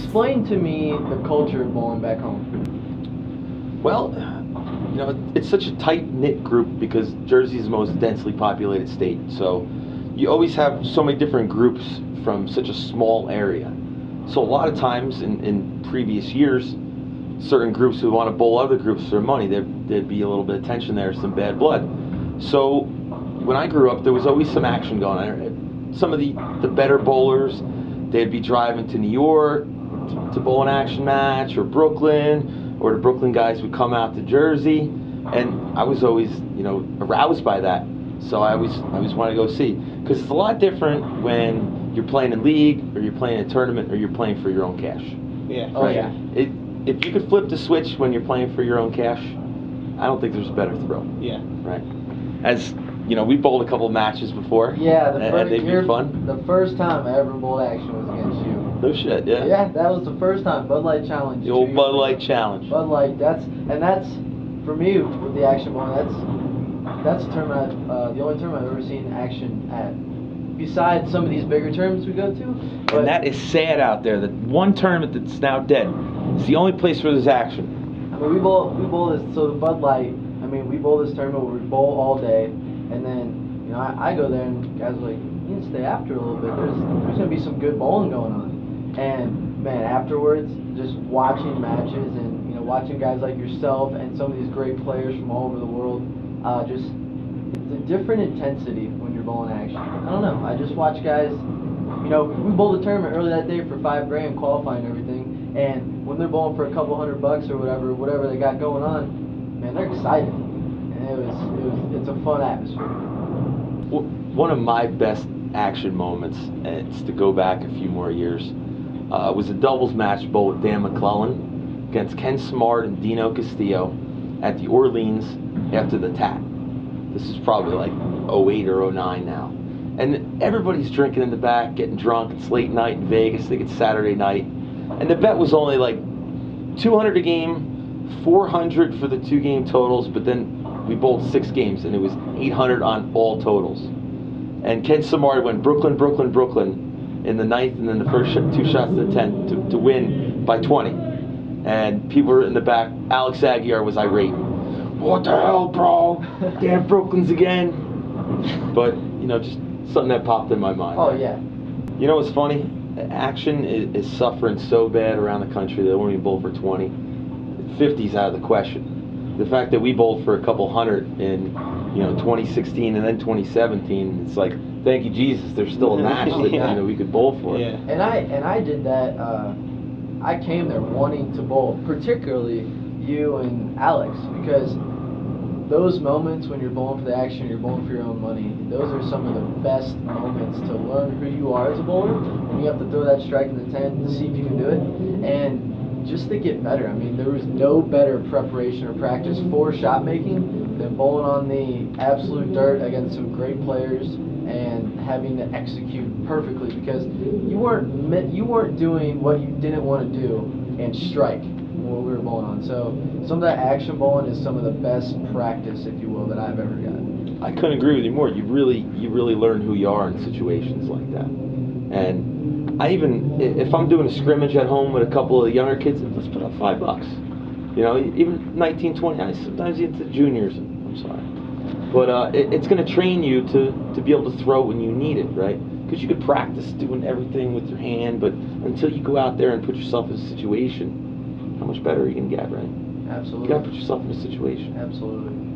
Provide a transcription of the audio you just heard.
explain to me the culture of bowling back home. Well, it's such a tight-knit group because Jersey is the most densely populated state. So you always have so many different groups from such a small area. So a lot of times in previous years, certain groups would want to bowl other groups for money. There'd be a little bit of tension there, some bad blood. So when I grew up, there was always some action going on. Some of the better bowlers, they'd be driving to New York to bowl an action match, or Brooklyn, or the Brooklyn guys would come out to Jersey, and I was always, aroused by that. So I always want to go see, because it's a lot different when you're playing in league, or you're playing a tournament, or you're playing for your own cash. Yeah. Oh, yeah. If you could flip the switch when you're playing for your own cash, I don't think there's a better thrill. Yeah. Right. As we bowled a couple of matches before. Yeah, and they'd be fun. The first time I ever bowled action was against you. No shit, yeah. Yeah, that was the first time. Bud Light Challenge. The old Bud Light Challenge. Bud Light, that's for me with the action bowling. That's a tournament. The only tournament I've ever seen action at. Besides some of these bigger tournaments we go to. And that is sad out there. That one tournament that's now dead. It's the only place where there's action. I mean, we bowl this. So the Bud Light. I mean, we bowl this tournament where we bowl all day, and then I go there and guys are like, you need to stay after a little bit. There's gonna be some good bowling going on. And man, afterwards, just watching matches and watching guys like yourself and some of these great players from all over the world, just it's a different intensity when you're bowling action. I don't know. I just watch guys. We bowled a tournament earlier that day for $5,000 qualifying and everything, and when they're bowling for a couple $100 or whatever they got going on, man, they're excited, and it's a fun atmosphere. One of my best action moments, and it's to go back a few more years, was a doubles match bowl with Dan McClellan against Ken Smart and Dino Castillo at the Orleans after the TAT. This is probably like 08 or 09 now. And everybody's drinking in the back, getting drunk. It's late night in Vegas. I think it's Saturday night. And the bet was only like 200 a game, 400 for the 2-game totals, but then we bowled 6 games, and it was 800 on all totals. And Ken Samard went Brooklyn, Brooklyn, Brooklyn in the 9th, and then the first 2 shots of the 10th to win by 20. And people were in the back. Alex Aguiar was irate. What the hell, bro? Damn Brooklyn's again. But, just something that popped in my mind. Oh, yeah. You know what's funny? Action is suffering so bad around the country they won't even bowl for 20. 50's out of the question. The fact that we bowled for a couple hundred in 2016 and then 2017, it's like, thank you Jesus, there's still a match that we could bowl for. Yeah. And I did that. I came there wanting to bowl, particularly you and Alex, because those moments when you're bowling for the action, you're bowling for your own money, those are some of the best moments to learn who you are as a bowler, when you have to throw that strike in the 10 to see if you can do it, and just to get better. I mean, there was no better preparation or practice for shot making than bowling on the absolute dirt against some great players and having to execute perfectly, because you weren't doing what you didn't want to do and strike when we were bowling on. So some of that action bowling is some of the best practice, if you will, that I've ever gotten. I couldn't agree with you more. You really learn who you are in situations like that. And I even, if I'm doing a scrimmage at home with a couple of younger kids, let's put up $5. Even 19, 20, sometimes into juniors, I'm sorry. But it's going to train you to be able to throw when you need it, right? Because you could practice doing everything with your hand, but until you go out there and put yourself in a situation, how much better are you going to get, right? Absolutely. You got to put yourself in a situation. Absolutely.